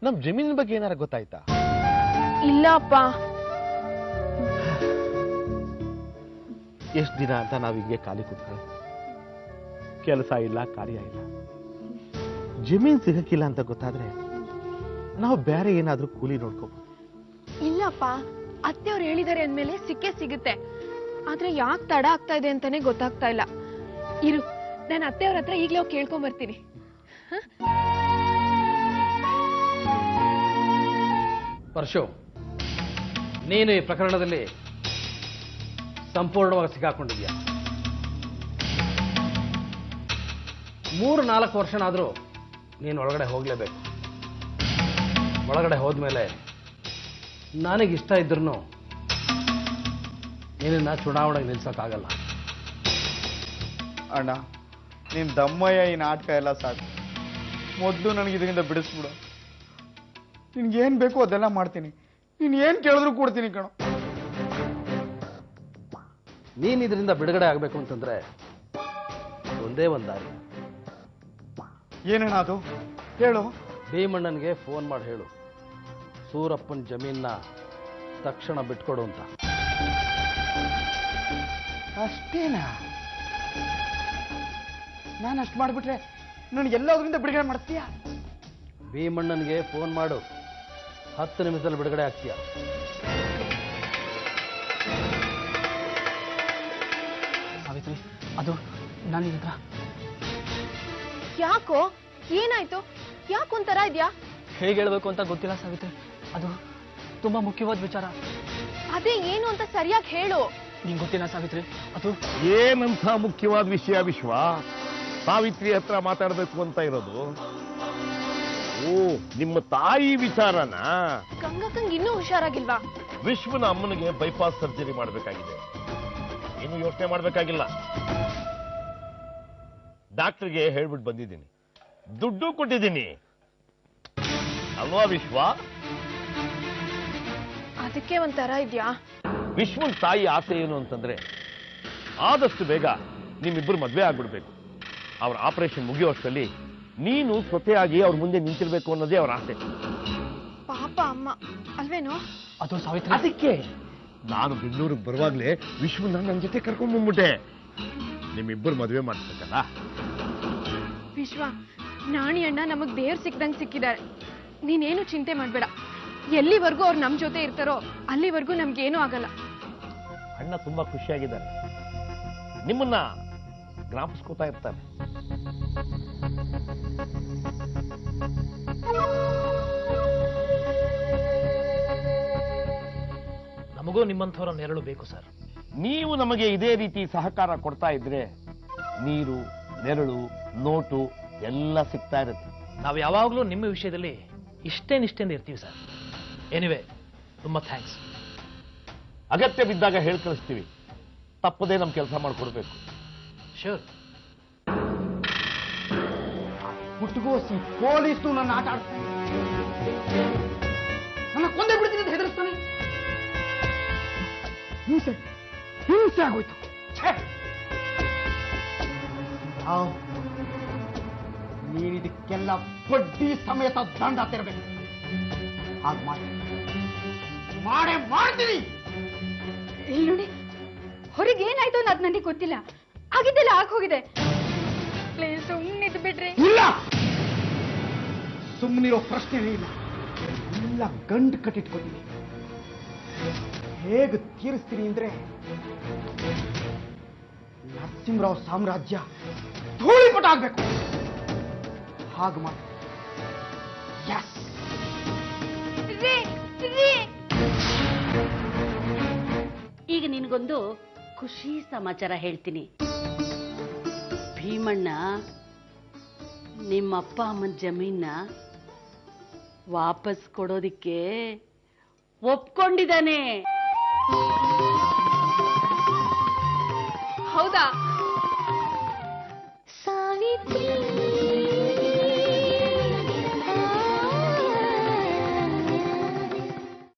ನಮ್ ಜಮೀನಿನ ಬಗ್ಗೆ ಏನಾರ ಗೊತ್ತಾಯ್ತಾ? ಇಲ್ಲಪ್ಪ. ಎಷ್ಟು ದಿನ ಅಂತ ನಾವ್ ಹಿಂಗೆ ಖಾಲಿ ಕೂತ್ಕೊಳ್ಳಿ? ಕೆಲಸ ಇಲ್ಲ, ಕಾರ್ಯ ಇಲ್ಲ. ಜಮೀನ್ ಸಿಗಕ್ಕಿಲ್ಲ ಅಂತ ಗೊತ್ತಾದ್ರೆ ನಾವು ಬೇರೆ ಏನಾದ್ರೂ ಕೂಲಿ ನೋಡ್ಕೋಬಹುದು. ಇಲ್ಲಪ್ಪ, ಅತ್ತೆಯವ್ರು ಹೇಳಿದಾರೆ ಅಂದ್ಮೇಲೆ ಸಿಕ್ಕೇ ಸಿಗುತ್ತೆ. ಆದ್ರೆ ಯಾಕೆ ತಡ ಆಗ್ತಾ ಇದೆ ಅಂತಾನೆ ಗೊತ್ತಾಗ್ತಾ ಇಲ್ಲ. ಇರು, ನಾನು ಅತ್ತೆಯವ್ರ ಹತ್ರ ಈಗ್ಲೇ ಹೋಗಿ ಕೇಳ್ಕೊಂಡ್ ಬರ್ತೀನಿ. ಪರಶು, ನೀನು ಈ ಪ್ರಕರಣದಲ್ಲಿ ಸಂಪೂರ್ಣವಾಗಿ ಸಿಕ್ಕಾಕೊಂಡಿದ್ಯಾ. 3-4 ವರ್ಷನಾದ್ರೂ ನೀನು ಒಳಗಡೆ ಹೋಗ್ಲೇಬೇಕು. ಒಳಗಡೆ ಹೋದ್ಮೇಲೆ ನನಗಿಷ್ಟ ಇದ್ರೂ ನೀನನ್ನ ಚುನಾವಣೆಗೆ ನಿಲ್ಸೋಕ್ಕಾಗಲ್ಲ. ಅಣ್ಣ, ನೀನ್ ದಮ್ಮಯ್ಯ ಈ ನಾಟಕ ಎಲ್ಲ ಸಾಕು. ಮೊದಲು ನನಗೆ ಇದರಿಂದ ಬಿಡಿಸ್ಬಿಡು. ನಿನ್ಗೇನ್ ಬೇಕು ಅದೆಲ್ಲ ಮಾಡ್ತೀನಿ. ನೀನ್ ಏನ್ ಕೇಳಿದ್ರು ಕೊಡ್ತೀನಿ ಕಣೋ. ನೀನ್ ಇದರಿಂದ ಬಿಡುಗಡೆ ಆಗ್ಬೇಕು ಅಂತಂದ್ರೆ ಒಂದೇ ಒಂದು ದಾರಿ. ಏನಣ್ಣ ಅದು? ಹೇಳು. ಭೀಮಣ್ಣನಿಗೆ ಫೋನ್ ಮಾಡಿ ಹೇಳು, ಸೂರಪ್ಪನ ಜಮೀನ್ನ ತಕ್ಷಣ ಬಿಟ್ಕೊಡು ಅಂತ. ಅಷ್ಟೇನಾ? ನಾನು ಅಷ್ಟು ಮಾಡ್ಬಿಟ್ರೆ ನನಗೆಲ್ಲದರಿಂದ ಬಿಡುಗಡೆ ಮಾಡ್ತೀಯಾ? ಭೀಮಣ್ಣನಿಗೆ ಫೋನ್ ಮಾಡು, 10 ನಿಮಿಷದಲ್ಲಿ ಬಿಡುಗಡೆ ಆಗ್ತೀಯ. ಸಾವಿತ್ರಿ, ಅದು ನಾನೀಗ. ಯಾಕೋ, ಏನಾಯ್ತು? ಯಾಕೊಂತರ ಇದ್ಯಾ? ಹೇಗೆ ಹೇಳ್ಬೇಕು ಅಂತ ಗೊತ್ತಿಲ್ಲ ಸಾವಿತ್ರಿ. ಅದು ತುಂಬಾ ಮುಖ್ಯವಾದ ವಿಚಾರ. ಅದೇ ಏನು ಅಂತ ಸರಿಯಾಗಿ ಹೇಳು. ನಿಂಗೆ ಗೊತ್ತಿಲ್ಲ ಸಾವಿತ್ರಿ, ಅದು ಏನಂತ ಮುಖ್ಯವಾದ ವಿಷಯ ವಿಶ್ವ? ಸಾವಿತ್ರಿ ಹತ್ರ ಮಾತಾಡ್ಬೇಕು ಅಂತ ಇರೋದು? ಓ, ನಿಮ್ಮ ತಾಯಿ ವಿಚಾರನ? ಗಂಗಕ್ಕಂಗ್ ಇನ್ನೂ ಹುಷಾರಾಗಿಲ್ವಾ? ವಿಶ್ವನ ಅಮ್ಮನಿಗೆ ಬೈಪಾಸ್ ಸರ್ಜರಿ ಮಾಡಬೇಕಾಗಿದೆ. ಏನು ಯೋಚನೆ ಮಾಡಬೇಕಾಗಿಲ್ಲ. ಡಾಕ್ಟರ್ಗೆ ಹೇಳ್ಬಿಟ್ಟು ಬಂದಿದ್ದೀನಿ, ದುಡ್ಡು ಕೊಟ್ಟಿದ್ದೀನಿ ಅಲ್ವಾ ವಿಶ್ವ? ಅದಕ್ಕೆ ಒಂಥರ ಇದ್ಯಾ? ವಿಶ್ವನ್ ತಾಯಿ ಆಸೆ ಏನು ಅಂತಂದ್ರೆ ಆದಷ್ಟು ಬೇಗ ನಿಮ್ಮಿಬ್ಬರು ಮದ್ವೆ ಆಗ್ಬಿಡ್ಬೇಕು. ಅವ್ರ ಆಪರೇಷನ್ ಮುಗಿಯೋಷ್ಟರಲ್ಲಿ ನೀನು ಸ್ವತೆಯಾಗಿ ಅವ್ರ ಮುಂದೆ ನಿಂತಿರ್ಬೇಕು ಅನ್ನೋದೇ ಅವ್ರ ಆಸೆ. ಪಾಪ ಅಮ್ಮ ಅಲ್ವೇನೋ? ಅದು ಸಾವಿತ್ರಿ, ಅದಕ್ಕೆ ನಾನು ಬೆಂಗಳೂರಿಗೆ ಬರುವಾಗ್ಲೇ ವಿಶ್ವನ ನನ್ನ ಜೊತೆ ಕರ್ಕೊಂಡ್ ಬಂದ್ಬಿಟ್ಟೆ. ನಿಮ್ಮಿಬ್ಬರು ಮದುವೆ ಮಾಡಿಸ್ಬೇಕಲ್ಲ. ವಿಶ್ವ, ನಾಣಿ ಅಣ್ಣ ನಮಗ್ ದೇವ್ರು ಸಿಕ್ದಂಗ್ ಸಿಕ್ಕಿದ್ದಾರೆ. ನೀನೇನು ಚಿಂತೆ ಮಾಡ್ಬೇಡ. ಎಲ್ಲಿವರೆಗೂ ಅವ್ರು ನಮ್ ಜೊತೆ ಇರ್ತಾರೋ ಅಲ್ಲಿವರೆಗೂ ನಮ್ಗೇನು ಆಗಲ್ಲ. ಅಣ್ಣ ತುಂಬಾ ಖುಷಿಯಾಗಿದ್ದಾರೆ. ನಿಮ್ಮನ್ನ ಜ್ಞಾಪಿಸ್ಕೋತಾ ಇರ್ತಾರೆ. ನಮಗೂ ನಿಮ್ಮಂಥವರ ನೆರಳು ಬೇಕು ಸರ್. ನೀವು ನಮಗೆ ಇದೇ ರೀತಿ ಸಹಕಾರ ಕೊಡ್ತಾ ಇದ್ರೆ ನೀರು, ನೆರಳು, ನೋಟು ಎಲ್ಲ ಸಿಗ್ತಾ ಇರುತ್ತೆ. ನಾವು ಯಾವಾಗಲೂ ನಿಮ್ಮ ವಿಷಯದಲ್ಲಿ ಇಷ್ಟೇ ನಿಷ್ಠೆಯಿಂದ ಇರ್ತೀವಿ ಸರ್. ಎನಿವೆ, ತುಂಬಾ ಥ್ಯಾಂಕ್ಸ್. ಅಗತ್ಯ ಬಿದ್ದಾಗ ಹೇಳಿ ಕಳಿಸ್ತೀವಿ. ತಪ್ಪದೇ ನಮ್ಮ ಕೆಲಸ ಮಾಡಿಕೊಡ್ಬೇಕು. ಶೂರ್. ಹುಟ್ಟುಗೋಸಿ ಪೊಲೀಸ್ನು ನನ್ನ ಆಟ ಆಡ್ತಾನೆ. ನನ್ನ ಕೊಂದೇ ಬಿಡ್ತೀನಿ ಅಂತ ಹೆದರಿಸ್ತಾನೆ. ಹಿಂಸೆ ಹಿಂಸೆ ಆಗೋಯ್ತು. ನೀನಿದಕ್ಕೆಲ್ಲ ಬಡ್ಡಿ ಸಮೇತ ದಂಡ ತೆರಬೇಕು. ಹಾಗೆ ಮಾಡೇ ಮಾಡ್ತೀನಿ. ಇಲ್ಲಿ ನೋಡಿ, ಹೊರಗೆ ಏನಾಯ್ತು ಅನ್ನೋದು ನನಗೆ ಗೊತ್ತಿಲ್ಲ. ಆಗಿದ್ದೆಲ್ಲ ಆಗೋಗಿದೆ. ಪ್ಲೀಸ್ ಸುಮ್ಮನಿದ್ದು ಬಿಡ್ರಿ. ಇಲ್ಲ, ಸುಮ್ಮನಿರೋ ಪ್ರಶ್ನೆನೇ ಇಲ್ಲ. ಎಲ್ಲ ಗಂಟು ಕಟ್ಟಿಟ್ಕೊತೀನಿ. ಹೇಗೆ ತೀರಿಸ್ತೀನಿ ಅಂದ್ರೆ ನರಸಿಂಹರಾವ್ ಸಾಮ್ರಾಜ್ಯ ಧೂಳಿಪಟ ಆಗ್ಬೇಕು. ಹಾಗೆ ಮಾಡಿ. ಈಗ ನಿನಗೊಂದು ಖುಷಿ ಸಮಾಚಾರ ಹೇಳ್ತೀನಿ. ಭೀಮಣ್ಣ ನಿಮ್ಮಪ್ಪ ಅಮ್ಮನ ಜಮೀನ ವಾಪಸ್ ಕೊಡೋದಿಕ್ಕೆ ಒಪ್ಕೊಂಡಿದ್ದಾನೆ. ಹೌದಾ? ಸಾವಿತ್ರಿ